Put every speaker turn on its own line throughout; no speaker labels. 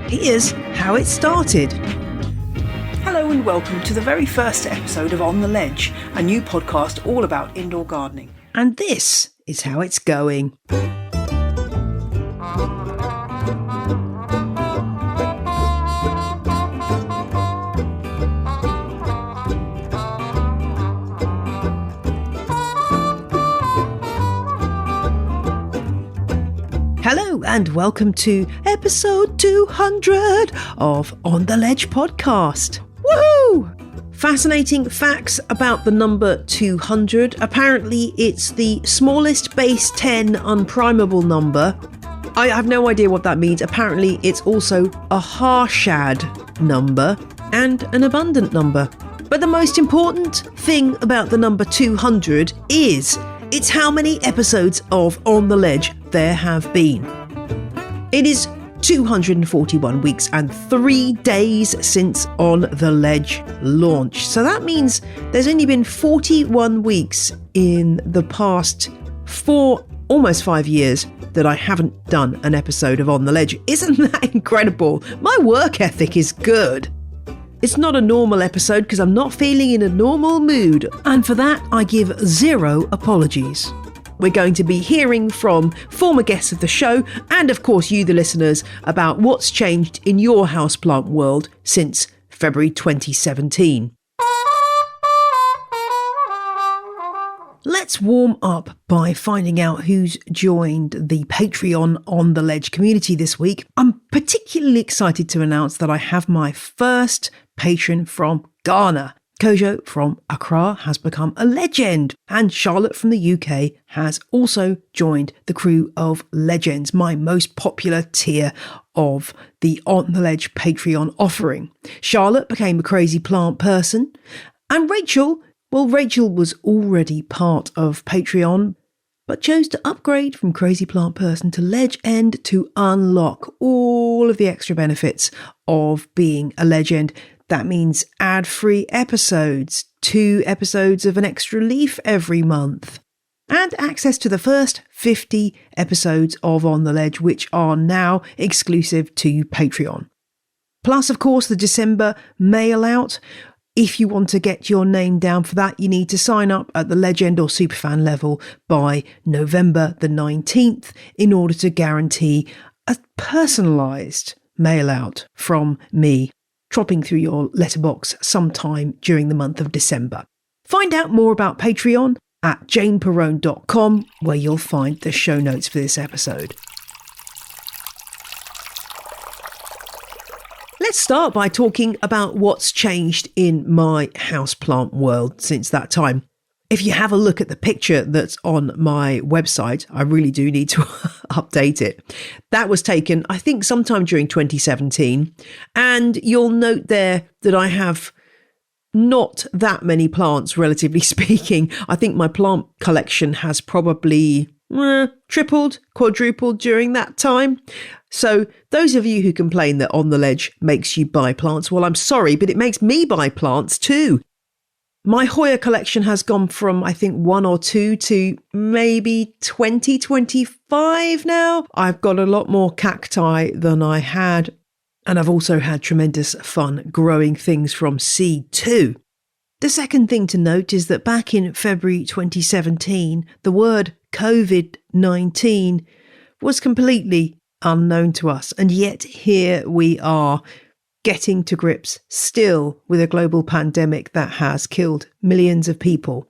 Here's how it started.
Hello and welcome to the very first episode of On the Ledge, a new podcast all about indoor gardening.
And this is how it's going. Hello and welcome to episode 200 of On the Ledge podcast. Woohoo! Fascinating facts about the number 200. Apparently it's the smallest base 10 unprimable number. I have no idea what that means. Apparently it's also a harshad number and an abundant number. But the most important thing about the number 200 is it's how many episodes of On the Ledge there have been. It is 241 weeks and 3 days since On the Ledge launch. So that means there's only been 41 weeks in the past almost 5 years that I haven't done an episode of On the Ledge. Isn't that incredible? My work ethic is good. It's not a normal episode because I'm not feeling in a normal mood, and for that I give zero apologies. We're going to be hearing from former guests of the show and of course you the listeners about what's changed in your houseplant world since February 2017. Let's warm up by finding out who's joined the Patreon On the Ledge community this week. I'm particularly excited to announce that I have my first patron from Ghana. Kojo from Accra has become a legend, and Charlotte from the UK has also joined the crew of legends, my most popular tier of the On the Ledge Patreon offering. Charlotte became a crazy plant person, and Rachel was already part of Patreon, but chose to upgrade from crazy plant person to legend to unlock all of the extra benefits of being a legend. That means ad-free episodes, 2 episodes of an extra leaf every month, and access to the first 50 episodes of On the Ledge, which are now exclusive to Patreon. Plus, of course, the December mail out. If you want to get your name down for that, you need to sign up at the legend or superfan level by November the 19th in order to guarantee a personalised mail out from me, tropping through your letterbox sometime during the month of December. Find out more about Patreon at janeperrone.com, where you'll find the show notes for this episode. Let's start by talking about what's changed in my houseplant world since that time. If you have a look at the picture that's on my website, I really do need to update it. That was taken, I think, sometime during 2017. And you'll note there that I have not that many plants, relatively speaking. I think my plant collection has probably tripled, quadrupled during that time. So those of you who complain that On the Ledge makes you buy plants, well, I'm sorry, but it makes me buy plants too. My Hoya collection has gone from, I think, 1 or 2 to maybe 20, 25 now. I've got a lot more cacti than I had, and I've also had tremendous fun growing things from seed too. The second thing to note is that back in February 2017, the word COVID-19 was completely unknown to us, and yet here we are, getting to grips still with a global pandemic that has killed millions of people.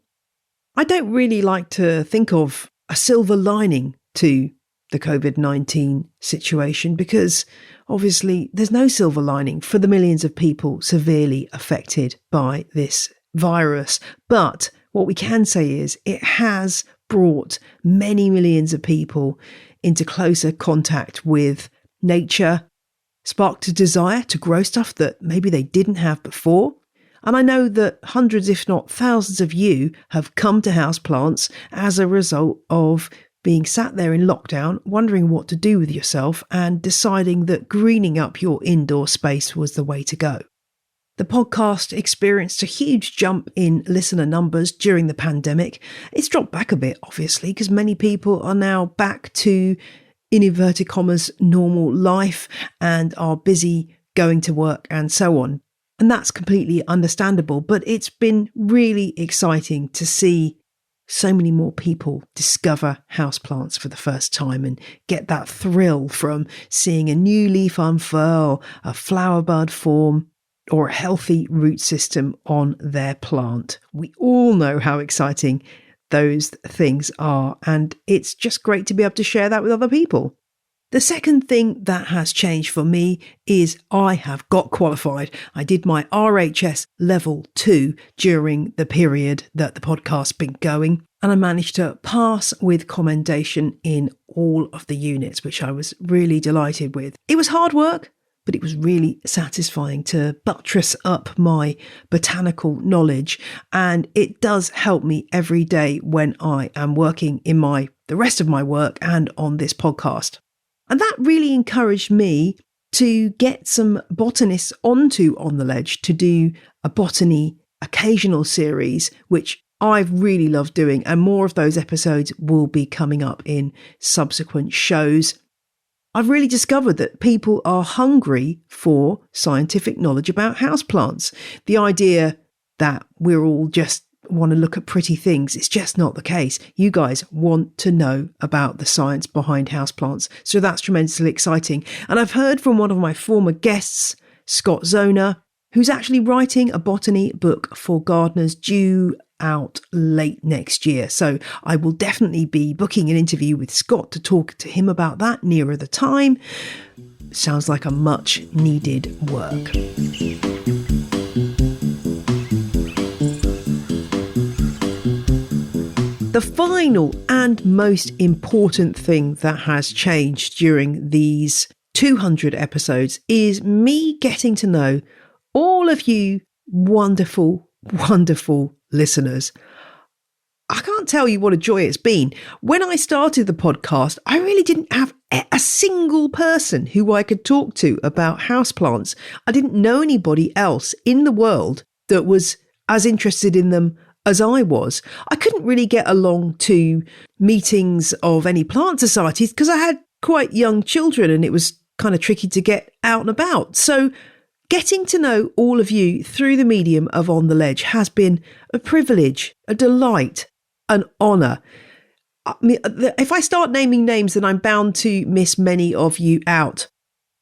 I don't really like to think of a silver lining to the COVID-19 situation because obviously there's no silver lining for the millions of people severely affected by this virus. But what we can say is it has brought many millions of people into closer contact with nature, sparked a desire to grow stuff that maybe they didn't have before. And I know that hundreds, if not thousands of you have come to houseplants as a result of being sat there in lockdown, wondering what to do with yourself and deciding that greening up your indoor space was the way to go. The podcast experienced a huge jump in listener numbers during the pandemic. It's dropped back a bit, obviously, because many people are now back to in inverted commas, normal life and are busy going to work and so on. And that's completely understandable. But it's been really exciting to see so many more people discover houseplants for the first time and get that thrill from seeing a new leaf unfurl, a flower bud form, or a healthy root system on their plant. We all know how exciting those things are, and it's just great to be able to share that with other people. The second thing that has changed for me is I have got qualified. I did my RHS level 2 during the period that the podcast's been going, and I managed to pass with commendation in all of the units, which I was really delighted with. It was hard work, but it was really satisfying to buttress up my botanical knowledge, and it does help me every day when I am working in the rest of my work and on this podcast. And that really encouraged me to get some botanists onto On the Ledge to do a botany occasional series, which I've really loved doing, and more of those episodes will be coming up in subsequent shows. I've really discovered that people are hungry for scientific knowledge about houseplants. The idea that we're all just want to look at pretty things, it's just not the case. You guys want to know about the science behind houseplants. So that's tremendously exciting. And I've heard from one of my former guests, Scott Zona, who's actually writing a botany book for gardeners due out late next year. So I will definitely be booking an interview with Scott to talk to him about that nearer the time. Sounds like a much needed work. The final and most important thing that has changed during these 200 episodes is me getting to know all of you wonderful, wonderful listeners. I can't tell you what a joy it's been. When I started the podcast, I really didn't have a single person who I could talk to about houseplants. I didn't know anybody else in the world that was as interested in them as I was. I couldn't really get along to meetings of any plant societies because I had quite young children and it was kind of tricky to get out and about. So getting to know all of you through the medium of On the Ledge has been a privilege, a delight, an honour. I mean, if I start naming names, then I'm bound to miss many of you out.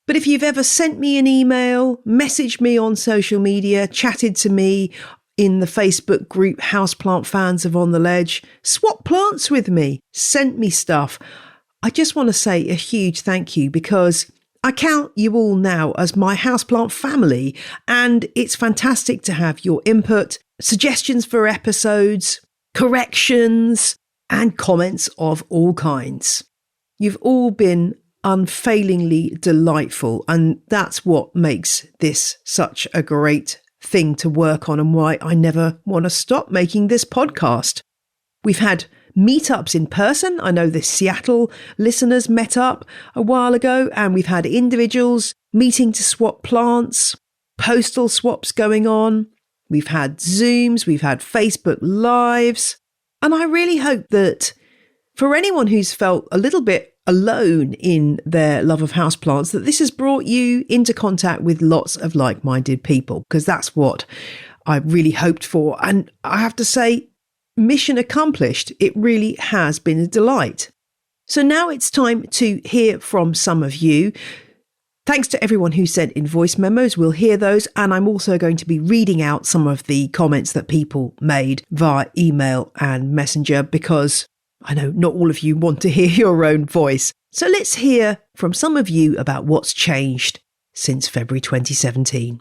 But if you've ever sent me an email, messaged me on social media, chatted to me in the Facebook group Houseplant Fans of On the Ledge, swap plants with me, sent me stuff, I just want to say a huge thank you because I count you all now as my houseplant family, and it's fantastic to have your input, suggestions for episodes, corrections, and comments of all kinds. You've all been unfailingly delightful, and that's what makes this such a great thing to work on and why I never want to stop making this podcast. We've had meetups in person. I know the Seattle listeners met up a while ago, and we've had individuals meeting to swap plants, postal swaps going on. We've had Zooms, we've had Facebook Lives. And I really hope that for anyone who's felt a little bit alone in their love of houseplants, that this has brought you into contact with lots of like-minded people, because that's what I really hoped for. And I have to say, mission accomplished. It really has been a delight. So now it's time to hear from some of you. Thanks to everyone who sent in voice memos. We'll hear those. And I'm also going to be reading out some of the comments that people made via email and messenger, because I know not all of you want to hear your own voice. So let's hear from some of you about what's changed since February 2017.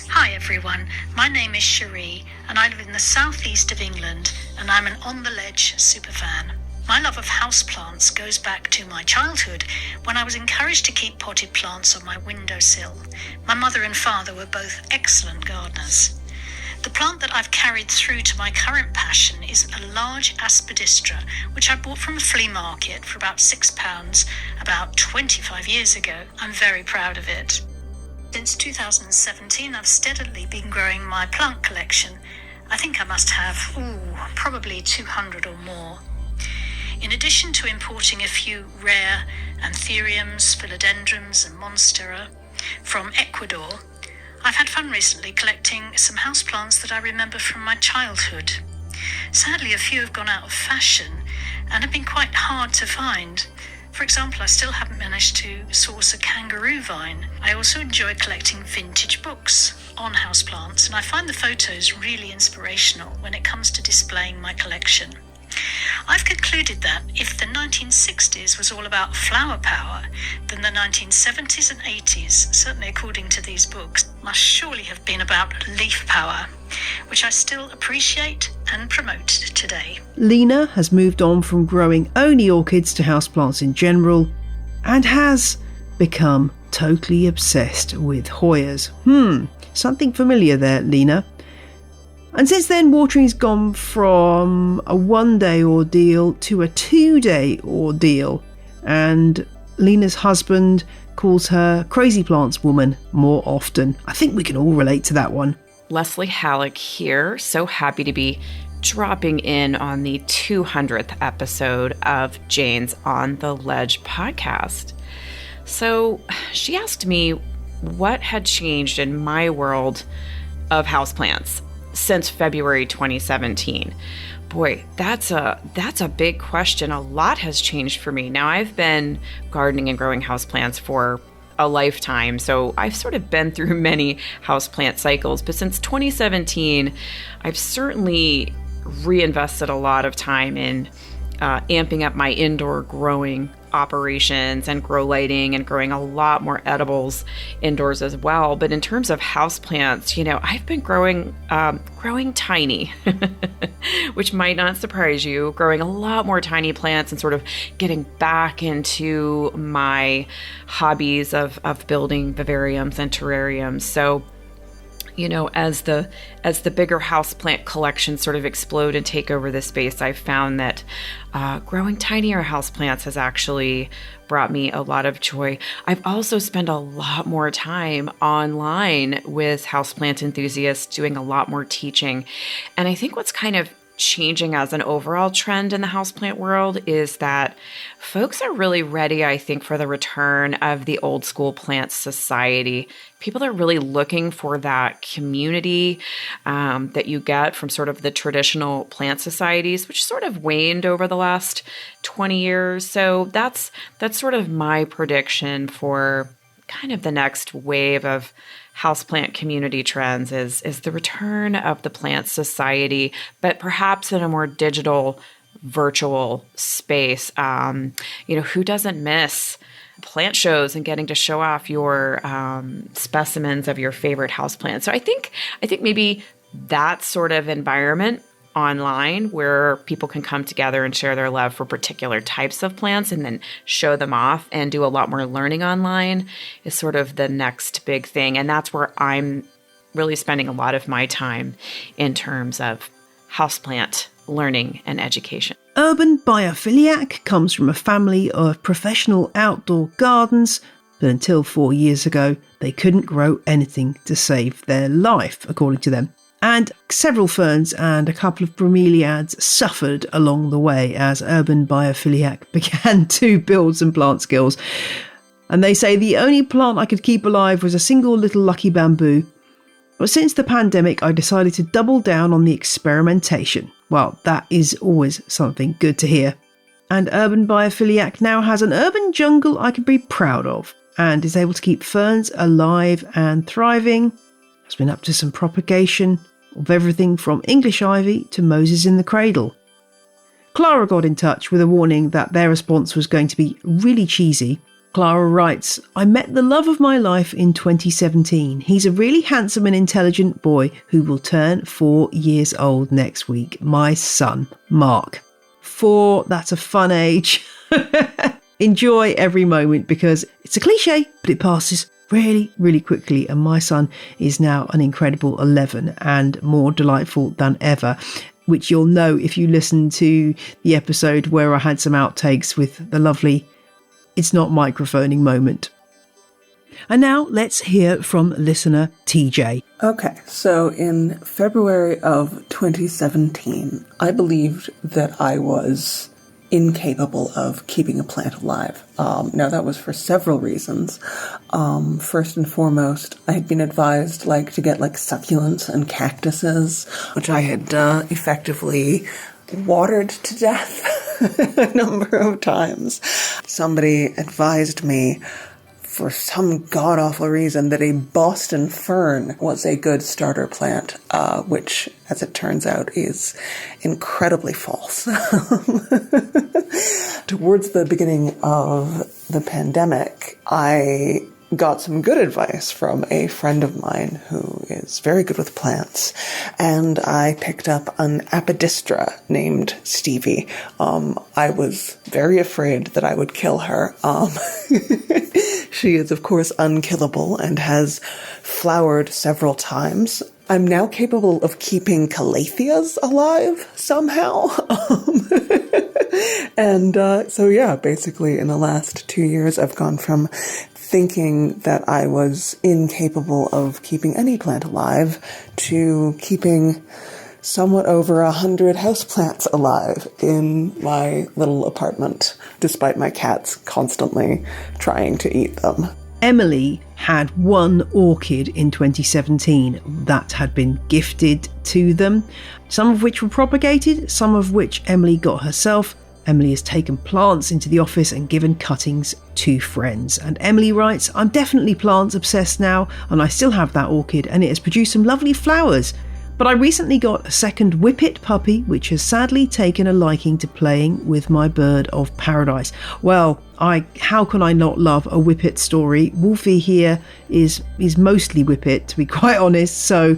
Hi everyone, my name is Cherie and I live in the southeast of England and I'm an On the Ledge superfan. My love of houseplants goes back to my childhood when I was encouraged to keep potted plants on my windowsill. My mother and father were both excellent gardeners. The plant that I've carried through to my current passion is a large aspidistra, which I bought from a flea market for about £6 about 25 years ago. I'm very proud of it. Since 2017, I've steadily been growing my plant collection. I think I must have, probably 200 or more. In addition to importing a few rare anthuriums, philodendrons and monstera from Ecuador, I've had fun recently collecting some houseplants that I remember from my childhood. Sadly, a few have gone out of fashion and have been quite hard to find. For example, I still haven't managed to source a kangaroo vine. I also enjoy collecting vintage books on houseplants, and I find the photos really inspirational when it comes to displaying my collection. I've concluded that if the 1960s was all about flower power, then the 1970s and 80s, certainly according to these books, must surely have been about leaf power, which I still appreciate and promote today.
Lena has moved on from growing only orchids to houseplants in general and has become totally obsessed with Hoyas. Something familiar there, Lena. And since then, watering's gone from a 1-day ordeal to a 2-day ordeal. And Lena's husband calls her Crazy Plants Woman more often. I think we can all relate to that one.
Leslie Halleck here. So happy to be dropping in on the 200th episode of Jane's On the Ledge podcast. So she asked me what had changed in my world of houseplants since February 2017. Boy, that's a big question. A lot has changed for me. Now, I've been gardening and growing houseplants for a lifetime, so I've sort of been through many houseplant cycles. But since 2017, I've certainly reinvested a lot of time in amping up my indoor growing operations and grow lighting and growing a lot more edibles indoors as well. But in terms of houseplants, I've been growing tiny, which might not surprise you, growing a lot more tiny plants and sort of getting back into my hobbies of building vivariums and terrariums. So, as the bigger houseplant collections sort of explode and take over the space, I've found that growing tinier houseplants has actually brought me a lot of joy. I've also spent a lot more time online with houseplant enthusiasts, doing a lot more teaching. And I think what's kind of changing as an overall trend in the houseplant world is that folks are really ready, I think, for the return of the old school plant society. People are really looking for that community that you get from sort of the traditional plant societies, which sort of waned over the last 20 years. So that's sort of my prediction for kind of the next wave of houseplant community trends is the return of the plant society, but perhaps in a more digital, virtual space. Who doesn't miss plant shows and getting to show off your specimens of your favorite houseplants? So I think maybe that sort of environment online where people can come together and share their love for particular types of plants and then show them off and do a lot more learning online is sort of the next big thing. And that's where I'm really spending a lot of my time in terms of houseplant learning and education.
Urban Biophiliac comes from a family of professional outdoor gardens, but until 4 years ago, they couldn't grow anything to save their life, according to them. And several ferns and a couple of bromeliads suffered along the way as Urban Biophiliac began to build some plant skills. And they say the only plant I could keep alive was a single little lucky bamboo. But since the pandemic, I decided to double down on the experimentation. Well, that is always something good to hear. And Urban Biophiliac now has an urban jungle I can be proud of and is able to keep ferns alive and thriving. Has been up to some propagation of everything from English ivy to Moses in the cradle. Clara got in touch with a warning that their response was going to be really cheesy. Clara writes, I met the love of my life in 2017. He's a really handsome and intelligent boy who will turn 4 years old next week. My son, Mark. 4, that's a fun age. Enjoy every moment because it's a cliche, but it passes really, really quickly. And my son is now an incredible 11 and more delightful than ever, which you'll know if you listen to the episode where I had some outtakes with the lovely It's Not Microphoning moment. And now let's hear from listener TJ.
Okay, so in February of 2017, I believed that I was incapable of keeping a plant alive. Now, that was for several reasons. First and foremost, I had been advised to get succulents and cactuses, which I had effectively watered to death a number of times. Somebody advised me, for some god-awful reason, that a Boston fern was a good starter plant, which, as it turns out, is incredibly false. Towards the beginning of the pandemic, I got some good advice from a friend of mine who is very good with plants, and I picked up an apodistra named Stevie. I was very afraid that I would kill her. She is, of course, unkillable and has flowered several times. I'm now capable of keeping calatheas alive somehow. Basically in the last 2 years, I've gone from thinking that I was incapable of keeping any plant alive to keeping somewhat over 100 houseplants alive in my little apartment, despite my cats constantly trying to eat them.
Emily had one orchid in 2017 that had been gifted to them, some of which were propagated, some of which Emily got herself. Emily has taken plants into the office and given cuttings to friends. And Emily writes, "I'm definitely plants obsessed now, and I still have that orchid, and it has produced some lovely flowers. But I recently got a second whippet puppy, which has sadly taken a liking to playing with my bird of paradise." Well, how can I not love a whippet story? Wolfie here is mostly whippet, to be quite honest, so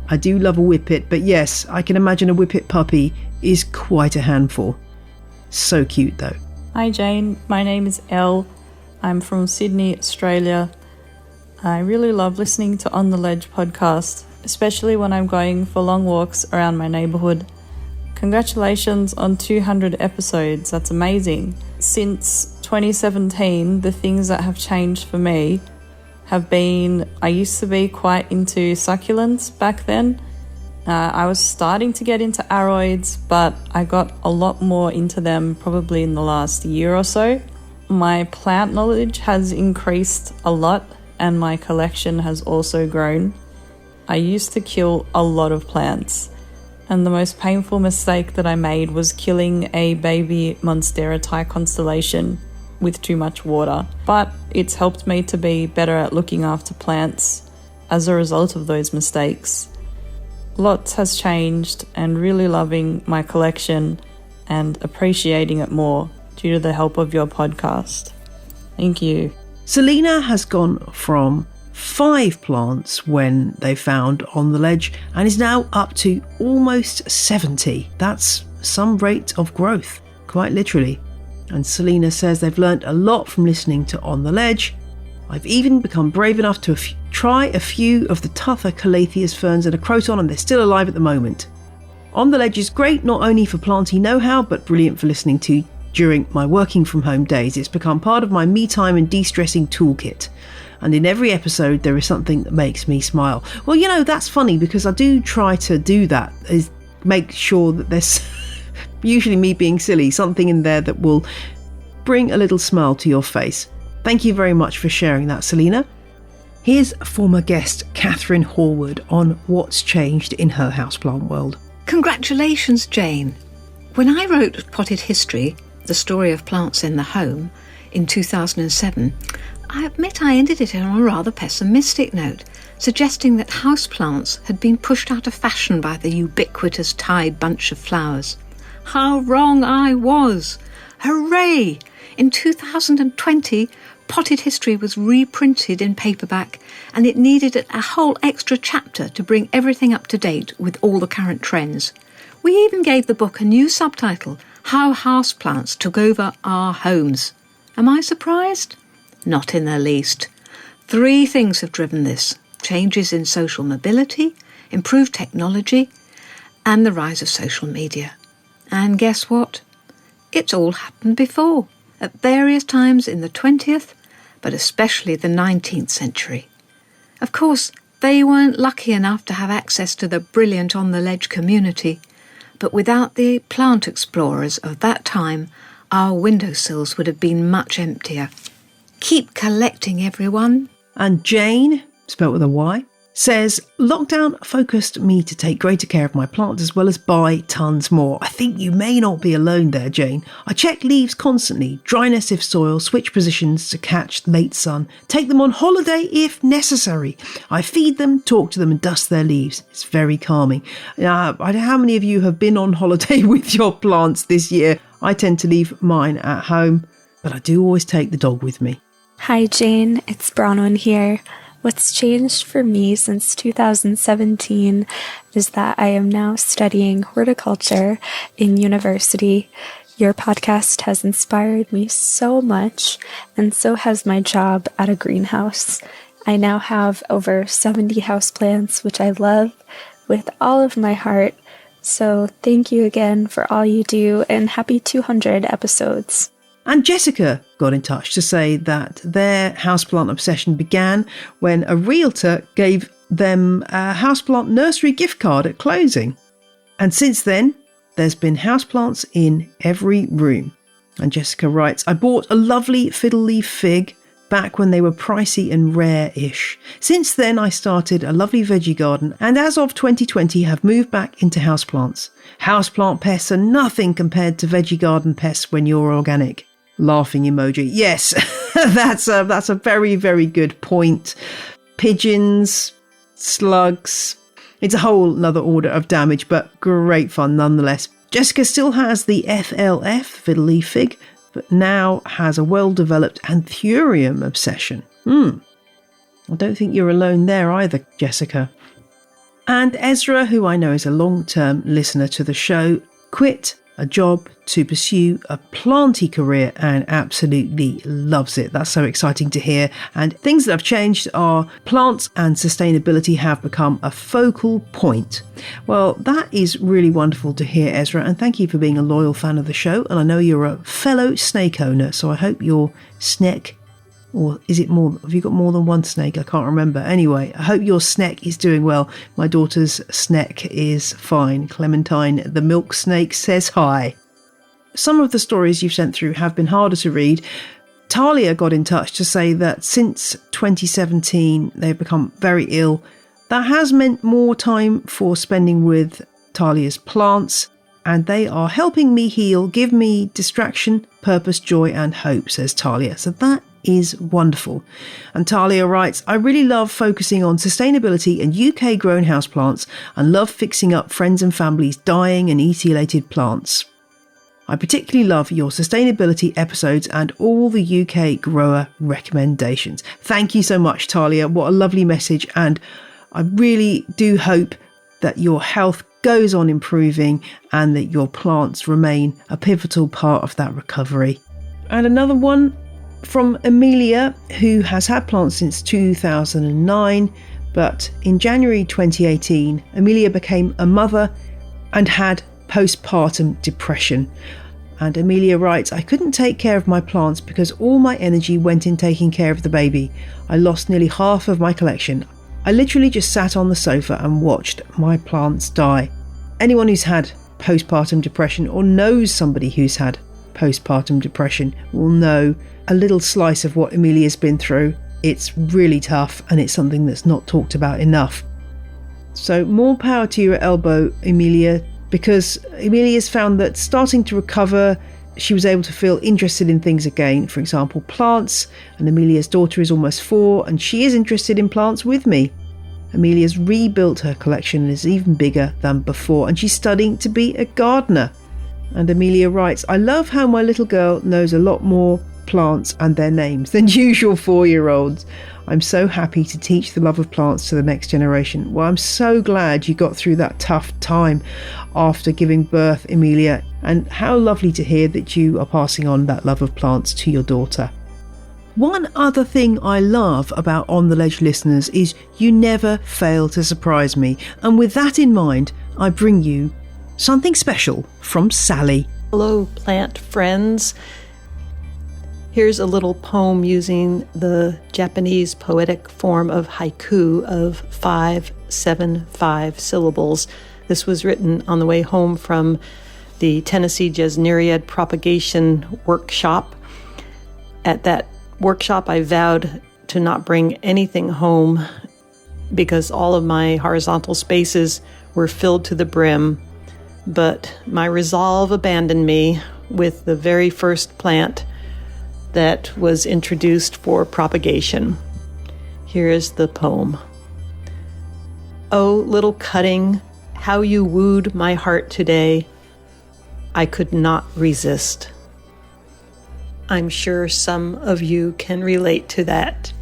I do love a whippet. But yes, I can imagine a whippet puppy is quite a handful. So cute though.
Hi Jane, my name is Elle. I'm from Sydney, Australia. I really love listening to On the Ledge podcast, especially when I'm going for long walks around my neighbourhood. Congratulations on 200 episodes, that's amazing. Since 2017, the things that have changed for me have been, I used to be quite into succulents back then. I was starting to get into aroids, but I got a lot more into them probably in the last year or so. My plant knowledge has increased a lot, and my collection has also grown. I used to kill a lot of plants, and the most painful mistake that I made was killing a baby Monstera constellation with too much water. But it's helped me to be better at looking after plants as a result of those mistakes. Lots has changed, and really loving my collection and appreciating it more due to the help of your podcast. Thank you.
Selena has gone from 5 plants when they found On the Ledge and is now up to almost 70. That's some rate of growth, quite literally. And Selena says they've learnt a lot from listening to On the Ledge. I've even become brave enough to try a few of the tougher calatheas, ferns and a croton, and they're still alive at the moment. On the Ledge is great not only for planty know-how, but brilliant for listening to during my working from home days. It's become part of my me time and de-stressing toolkit. And in every episode there is something that makes me smile. Well, that's funny because I do try to do that, is make sure that there's, usually me being silly, something in there that will bring a little smile to your face. Thank you very much for sharing that, Selena. Here's former guest Catherine Horwood on what's changed in her houseplant world.
Congratulations, Jane. When I wrote Potted History, the story of plants in the home, in 2007, I admit I ended it on a rather pessimistic note, suggesting that houseplants had been pushed out of fashion by the ubiquitous Tide bunch of flowers. How wrong I was! Hooray! In 2020, Potted History was reprinted in paperback, and it needed a whole extra chapter to bring everything up to date with all the current trends. We even gave the book a new subtitle, How Houseplants Took Over Our Homes. Am I surprised? Not in the least. 3 things have driven this: changes in social mobility, improved technology, and the rise of social media. And guess what? It's all happened before, at various times in the 20th, but especially the 19th century. Of course, they weren't lucky enough to have access to the brilliant On the Ledge community, but without the plant explorers of that time, our windowsills would have been much emptier. Keep collecting, everyone.
And Jane, spelt with a Y, says, lockdown focused me to take greater care of my plants as well as buy tons more. I think you may not be alone there, Jane. I check leaves constantly, dryness if soil, switch positions to catch late sun, take them on holiday if necessary. I feed them, talk to them and dust their leaves. It's very calming. I don't know how many of you have been on holiday with your plants this year. I tend to leave mine at home, but I do always take the dog with me.
Hi Jane, it's Bronwyn here. What's changed for me since 2017 is that I am now studying horticulture in university. Your podcast has inspired me so much, and so has my job at a greenhouse. I now have over 70 houseplants, which I love with all of my heart. So thank you again for all you do, and happy 200 episodes.
And Jessica got in touch to say that their houseplant obsession began when a realtor gave them a houseplant nursery gift card at closing. And since then, there's been houseplants in every room. And Jessica writes, I bought a lovely fiddle leaf fig back when they were pricey and rare-ish. Since then, I started a lovely veggie garden, and as of 2020 have moved back into houseplants. Houseplant pests are nothing compared to veggie garden pests when you're organic. Laughing emoji. Yes, that's a very, very good point. Pigeons, slugs. It's a whole nother order of damage, but great fun nonetheless. Jessica still has the FLF, fiddle leaf fig, but now has a well-developed anthurium obsession. I don't think you're alone there either, Jessica. And Ezra, who I know is a long-term listener to the show, quit a job to pursue a planty career and absolutely loves it. That's so exciting to hear. And things that have changed are plants and sustainability have become a focal point. Well, that is really wonderful to hear, Ezra, and thank you for being a loyal fan of the show. And I know you're a fellow snake owner, so I hope your snake, or is it more, have you got more than one snake? I can't remember. Anyway, I hope your snake is doing well. My daughter's snake is fine. Clementine, the milk snake, says hi. Some of the stories you've sent through have been harder to read. Talia got in touch to say that since 2017, they've become very ill. That has meant more time for spending with Talia's plants, and they are helping me heal, give me distraction, purpose, joy, and hope, says Talia. So that is wonderful. And Talia writes, I really love focusing on sustainability and UK grown houseplants and love fixing up friends and family's dying and etiolated plants. I particularly love your sustainability episodes and all the UK grower recommendations. Thank you so much, Talia. What a lovely message. And I really do hope that your health goes on improving and that your plants remain a pivotal part of that recovery. And another one from Amelia, who has had plants since 2009, but in January 2018, Amelia became a mother and had postpartum depression. And Amelia writes, I couldn't take care of my plants because all my energy went in taking care of the baby. I lost nearly half of my collection. I literally just sat on the sofa and watched my plants die. Anyone who's had postpartum depression or knows somebody who's had postpartum depression will know a little slice of what Amelia's been through. It's really tough and it's something that's not talked about enough. So more power to your elbow, Amelia, because Amelia's found that starting to recover, she was able to feel interested in things again. For example, plants, and Amelia's daughter is almost 4 and she is interested in plants with me. Amelia's rebuilt her collection and is even bigger than before, and she's studying to be a gardener. And Amelia writes, I love how my little girl knows a lot more plants and their names than usual 4-year-olds. I'm so happy to teach the love of plants to the next generation. Well, I'm so glad you got through that tough time after giving birth, Amelia, and how lovely to hear that you are passing on that love of plants to your daughter. One other thing I love about On The Ledge listeners is you never fail to surprise me. And with that in mind, I bring you something special from Sally.
Hello, plant friends. Here's a little poem using the Japanese poetic form of haiku of 5, 7, 5 syllables. This was written on the way home from the Tennessee Gesneriad Propagation Workshop. At that workshop, I vowed to not bring anything home because all of my horizontal spaces were filled to the brim. But my resolve abandoned me with the very first plant that was introduced for propagation. Here is the poem. Oh, little cutting, how you wooed my heart today. I could not resist. I'm sure some of you can relate to that.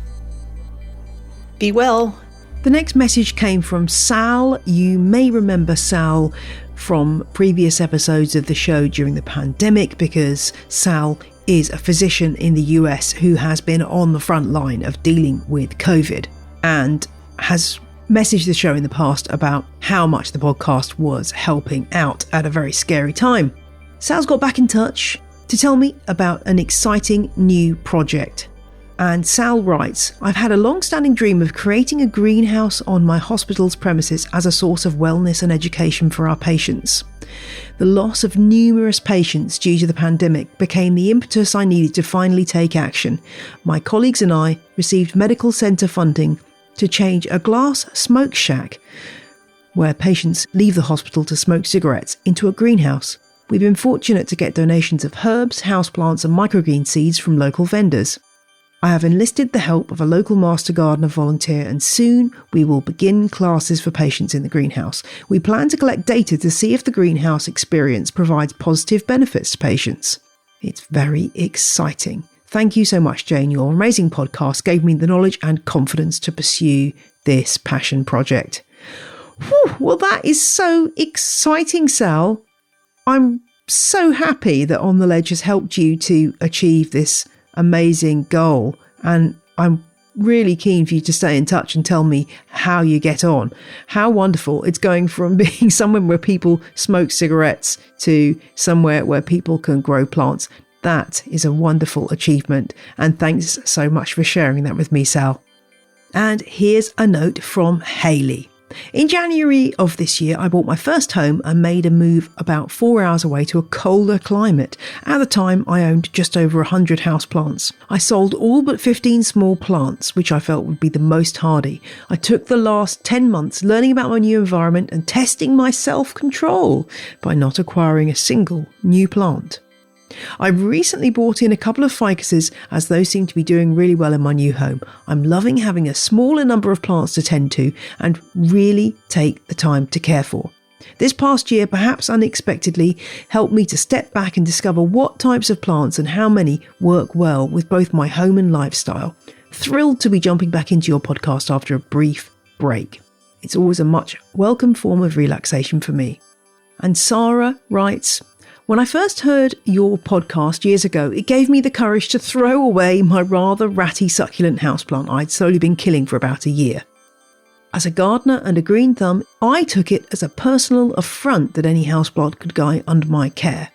Be well.
The next message came from Sal. You may remember Sal from previous episodes of the show during the pandemic, because Sal is a physician in the US who has been on the front line of dealing with COVID and has messaged the show in the past about how much the podcast was helping out at a very scary time. Sal's got back in touch to tell me about an exciting new project. And Sal writes, I've had a long-standing dream of creating a greenhouse on my hospital's premises as a source of wellness and education for our patients. The loss of numerous patients due to the pandemic became the impetus I needed to finally take action. My colleagues and I received medical centre funding to change a glass smoke shack where patients leave the hospital to smoke cigarettes into a greenhouse. We've been fortunate to get donations of herbs, houseplants and microgreen seeds from local vendors. I have enlisted the help of a local master gardener volunteer, and soon we will begin classes for patients in the greenhouse. We plan to collect data to see if the greenhouse experience provides positive benefits to patients. It's very exciting. Thank you so much, Jane. Your amazing podcast gave me the knowledge and confidence to pursue this passion project. Whew, well, that is so exciting, Sal. I'm so happy that On the Ledge has helped you to achieve this amazing goal, and I'm really keen for you to stay in touch and tell me how you get on. How wonderful it's going from being somewhere where people smoke cigarettes to somewhere where people can grow plants. That is a wonderful achievement, and thanks so much for sharing that with me, Sal. And here's a note from Hayley. In January of this year, I bought my first home and made a move about 4 hours away to a colder climate. At the time, I owned just over 100 houseplants. I sold all but 15 small plants, which I felt would be the most hardy. I took the last 10 months learning about my new environment and testing my self-control by not acquiring a single new plant. I recently bought in a couple of ficuses, as those seem to be doing really well in my new home. I'm loving having a smaller number of plants to tend to and really take the time to care for. This past year, perhaps unexpectedly, helped me to step back and discover what types of plants and how many work well with both my home and lifestyle. Thrilled to be jumping back into your podcast after a brief break. It's always a much welcome form of relaxation for me. And Sarah writes, when I first heard your podcast years ago, it gave me the courage to throw away my rather ratty succulent houseplant I'd slowly been killing for about a year. As a gardener and a green thumb, I took it as a personal affront that any houseplant could go under my care.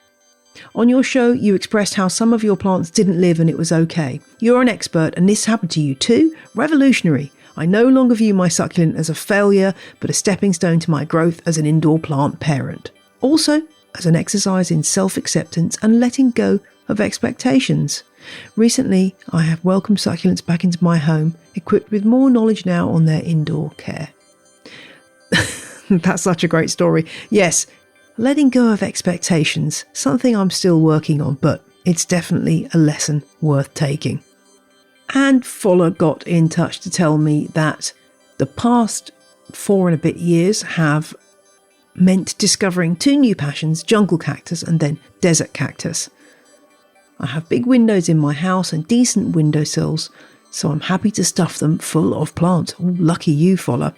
On your show, you expressed how some of your plants didn't live and it was okay. You're an expert and this happened to you too? Revolutionary. I no longer view my succulent as a failure, but a stepping stone to my growth as an indoor plant parent. Also, as an exercise in self-acceptance and letting go of expectations. Recently, I have welcomed succulents back into my home, equipped with more knowledge now on their indoor care. That's such a great story. Yes, letting go of expectations, something I'm still working on, but it's definitely a lesson worth taking. And Fuller got in touch to tell me that the past 4 and a bit years have meant discovering 2 new passions, jungle cactus and then desert cactus. I have big windows in my house and decent windowsills, so I'm happy to stuff them full of plants. Oh, lucky you, Fuller.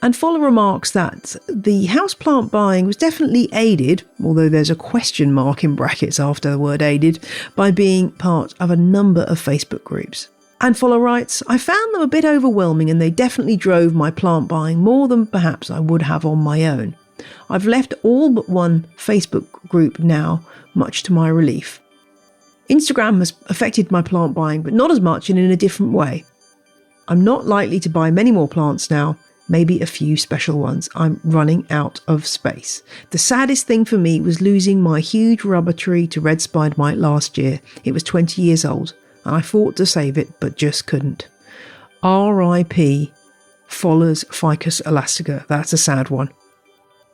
And Fuller remarks that the houseplant buying was definitely aided, although there's a question mark in brackets after the word aided, by being part of a number of Facebook groups. And Fuller writes, I found them a bit overwhelming and they definitely drove my plant buying more than perhaps I would have on my own. I've left all but one Facebook group now, much to my relief. Instagram has affected my plant buying, but not as much and in a different way. I'm not likely to buy many more plants now, maybe a few special ones. I'm running out of space. The saddest thing for me was losing my huge rubber tree to red spider mite last year. It was 20 years old, and I fought to save it, but just couldn't. R.I.P. Foller's Ficus elastica. That's a sad one.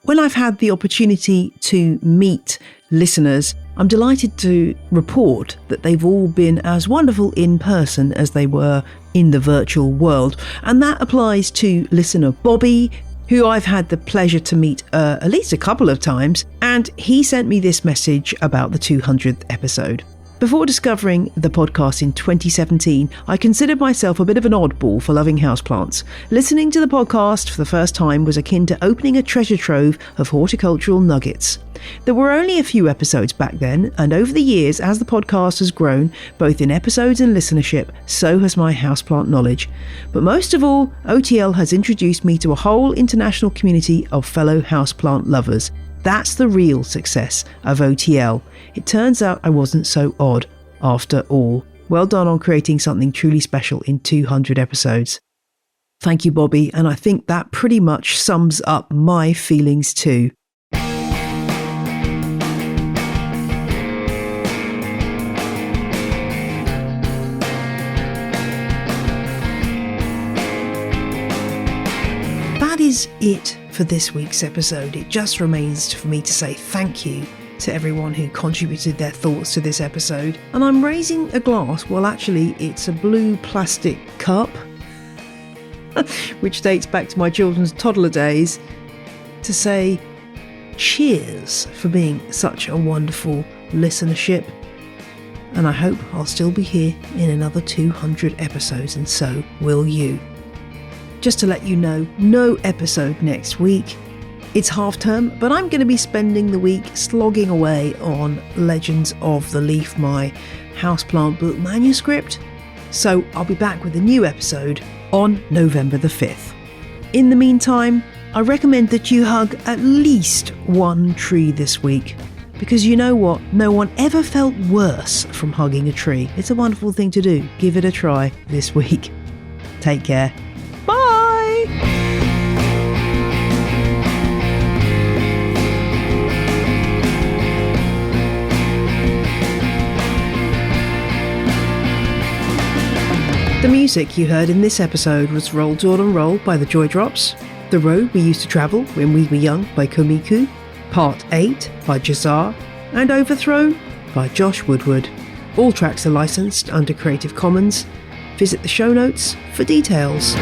When I've had the opportunity to meet listeners, I'm delighted to report that they've all been as wonderful in person as they were in the virtual world. And that applies to listener Bobby, who I've had the pleasure to meet at least a couple of times. And he sent me this message about the 200th episode. Before discovering the podcast in 2017, I considered myself a bit of an oddball for loving houseplants. Listening to the podcast for the first time was akin to opening a treasure trove of horticultural nuggets. There were only a few episodes back then, and over the years, as the podcast has grown, both in episodes and listenership, so has my houseplant knowledge. But most of all, OTL has introduced me to a whole international community of fellow houseplant lovers. That's the real success of OTL. It turns out I wasn't so odd after all. Well done on creating something truly special in 200 episodes. Thank you, Bobby, and I think that pretty much sums up my feelings too. That is it for this week's episode. It just remains for me to say thank you to everyone who contributed their thoughts to this episode. And I'm raising a glass, well actually it's a blue plastic cup, which dates back to my children's toddler days, to say cheers for being such a wonderful listenership. And I hope I'll still be here in another 200 episodes, and so will you. Just to let you know, no episode next week. It's half term, but I'm going to be spending the week slogging away on Legends of the Leaf, my houseplant book manuscript. So I'll be back with a new episode on November the 5th. In the meantime, I recommend that you hug at least one tree this week. Because you know what? No one ever felt worse from hugging a tree. It's a wonderful thing to do. Give it a try this week. Take care. Bye! The music you heard in this episode was Roll Jordan Roll by the Joy Drops, The Road We Used to Travel When We Were Young by Komiku, Part 8 by Jazar, and Overthrown by Josh Woodward. All tracks are licensed under Creative Commons. Visit the show notes for details.